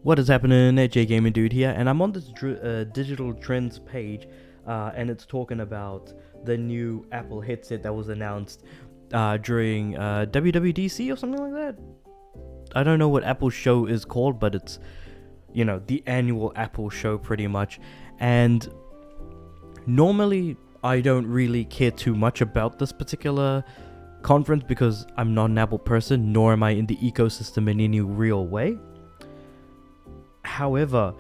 What is happening? J Gaming Dude here, and I'm on this digital trends page, and it's talking about the new Apple headset that was announced during WWDC or something like that. I don't know what Apple's show is called, but it's the annual Apple show pretty much. And normally I don't really care too much about this particular conference because I'm not an Apple person, nor am I in the ecosystem in any real way. However,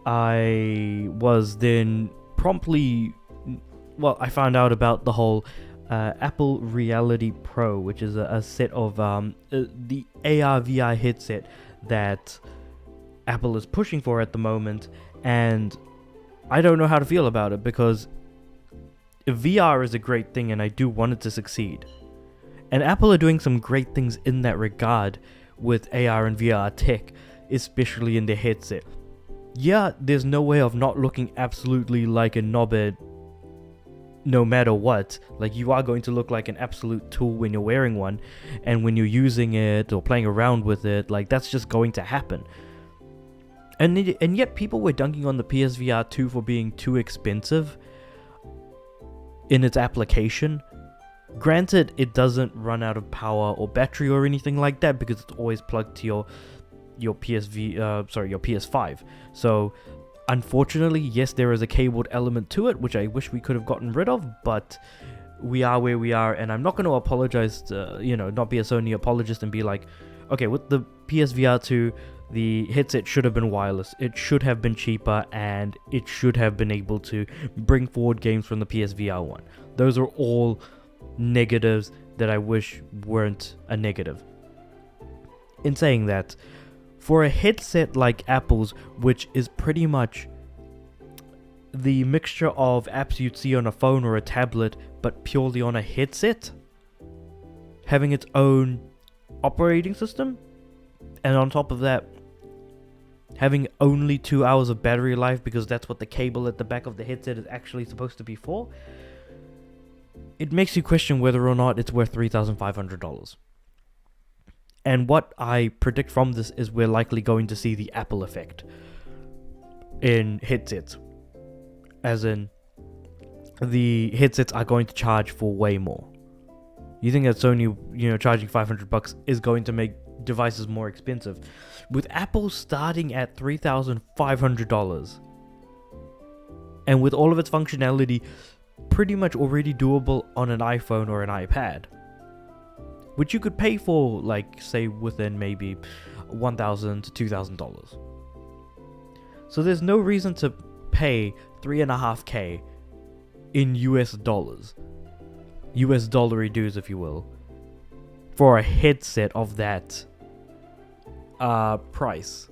I was then promptly, I found out about the whole Apple Reality Pro, which is a set of the AR VR headset that Apple is pushing for at the moment, and I don't know how to feel about it because VR is a great thing and I do want it to succeed. And Apple are doing some great things in that regard with AR and VR tech, especially in the headset. Yeah, there's no way of not looking absolutely like a knobhead no matter what. Like, you are going to look like an absolute tool when you're wearing one, and when you're using it or playing around with it, like, that's just going to happen. And yet people were dunking on the PSVR 2 for being too expensive in its application. Granted, it doesn't run out of power or battery or anything like that because it's always plugged to your PS5. So unfortunately, yes, there is a cabled element to it, which I wish we could have gotten rid of, but we are where we are, and I'm not going to apologize to, not be a Sony apologist and be like, okay, with the PSVR 2, the headset should have been wireless, it should have been cheaper, and it should have been able to bring forward games from the PSVR 1. Those are all negatives that I wish weren't a negative. In saying that, for a headset like Apple's, which is pretty much the mixture of apps you'd see on a phone or a tablet, but purely on a headset, having its own operating system, and on top of that, having only 2 hours of battery life because that's what the cable at the back of the headset is actually supposed to be for, it makes you question whether or not it's worth $3,500. And what I predict from this is we're likely going to see the Apple effect in headsets. As in, the headsets are going to charge for way more. You think that Sony, charging $500 is going to make devices more expensive? With Apple starting at $3,500, and with all of its functionality pretty much already doable on an iPhone or an iPad, which you could pay for, like, say, within maybe $1,000 to $2,000. So there's no reason to pay $3,500 in US dollars, US dollary dues, if you will, for a headset of that price.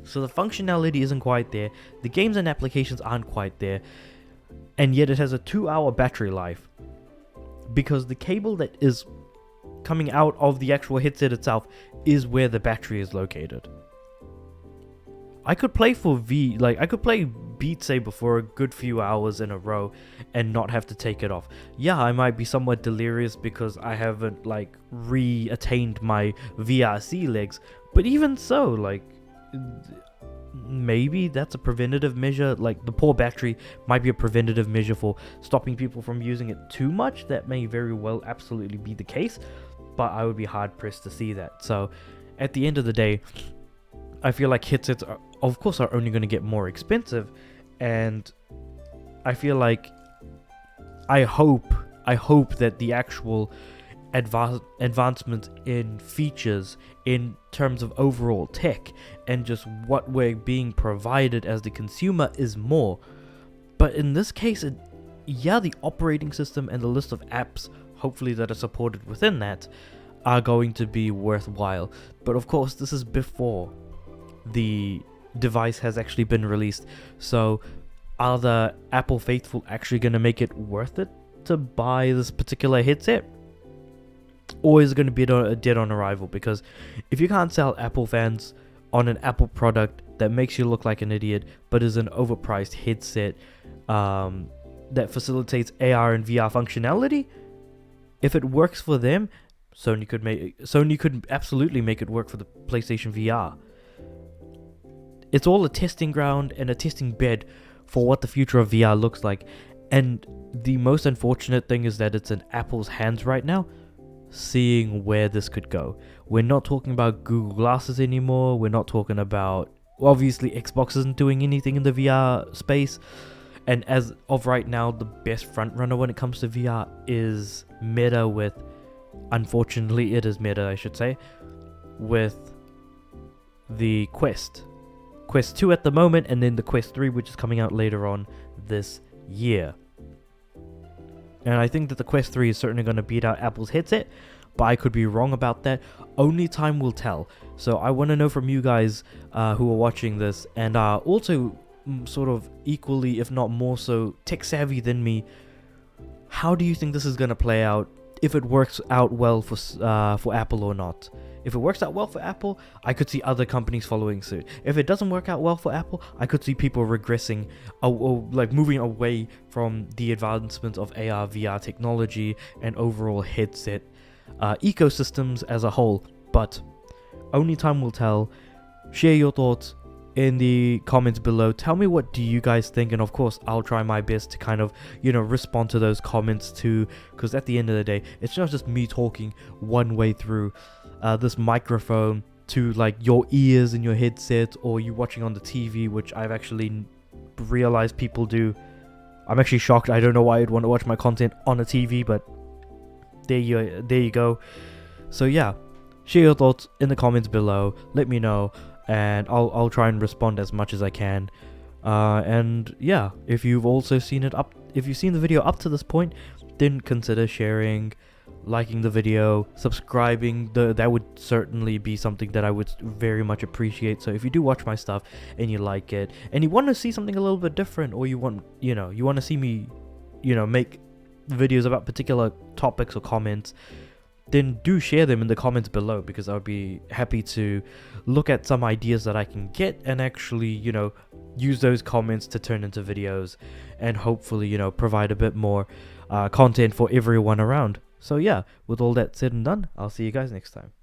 So the functionality isn't quite there, the games and applications aren't quite there, and yet it has a 2-hour battery life because the cable that is coming out of the actual headset itself is where the battery is located. I could play I could play Beat Saber for a good few hours in a row and not have to take it off. Yeah, I might be somewhat delirious because I haven't re-attained my VRC legs, but even so, maybe that's a preventative measure. Like, the poor battery might be a preventative measure for stopping people from using it too much. That may very well absolutely be the case, but I would be hard pressed to see that. So at the end of the day, I feel like headsets are only going to get more expensive, and I feel like I hope that the actual advancement in features in terms of overall tech and just what we're being provided as the consumer is more. But in this case, the operating system and the list of apps, hopefully, that are supported within that are going to be worthwhile. But of course, this is before the device has actually been released. So are the Apple faithful actually going to make it worth it to buy this particular headset? Or is it going to be dead on arrival? Because if you can't sell Apple fans on an Apple product that makes you look like an idiot, but is an overpriced headset that facilitates AR and VR functionality, if it works for them, Sony could absolutely make it work for the PlayStation VR. it's all a testing ground and a testing bed for what the future of VR looks like. And the most unfortunate thing is that it's in Apple's hands right now, seeing where this could go. We're not talking about Google Glasses anymore. We're not talking about, obviously Xbox isn't doing anything in the VR space. And as of right now, the best front runner when it comes to VR is Meta with, unfortunately it is Meta, I should say, with the Quest 2 at the moment, and then the Quest 3, which is coming out later on this year. And I think that the Quest 3 is certainly going to beat out Apple's headset, but I could be wrong about that. Only time will tell. So I want to know from you guys who are watching this and are also sort of equally, if not more so, tech savvy than me. How do you think this is going to play out? If it works out well for Apple or not. If it works out well for Apple, I could see other companies following suit. If it doesn't work out well for Apple, I could see people regressing, or like moving away from the advancement of AR, VR technology and overall headset ecosystems as a whole. But only time will tell. Share your thoughts in the comments below. Tell me, what do you guys think? And of course, I'll try my best to kind of, respond to those comments too, because at the end of the day, it's not just me talking one way through this microphone to like your ears in your headset, or you watching on the TV, which I've actually realized people do. I'm actually shocked. I don't know why I'd want to watch my content on a TV, but there you go. So yeah, share your thoughts in the comments below. Let me know, and I'll try and respond as much as I can. And yeah, if you've also seen if you've seen the video up to this point, then consider sharing, liking the video, subscribing. That would certainly be something that I would very much appreciate. So if you do watch my stuff and you like it, and you want to see something a little bit different, or you want to see me make videos about particular topics or comments, then do share them in the comments below, because I'll be happy to look at some ideas that I can get and actually use those comments to turn into videos, and hopefully provide a bit more content for everyone around. So yeah, with all that said and done, I'll see you guys next time.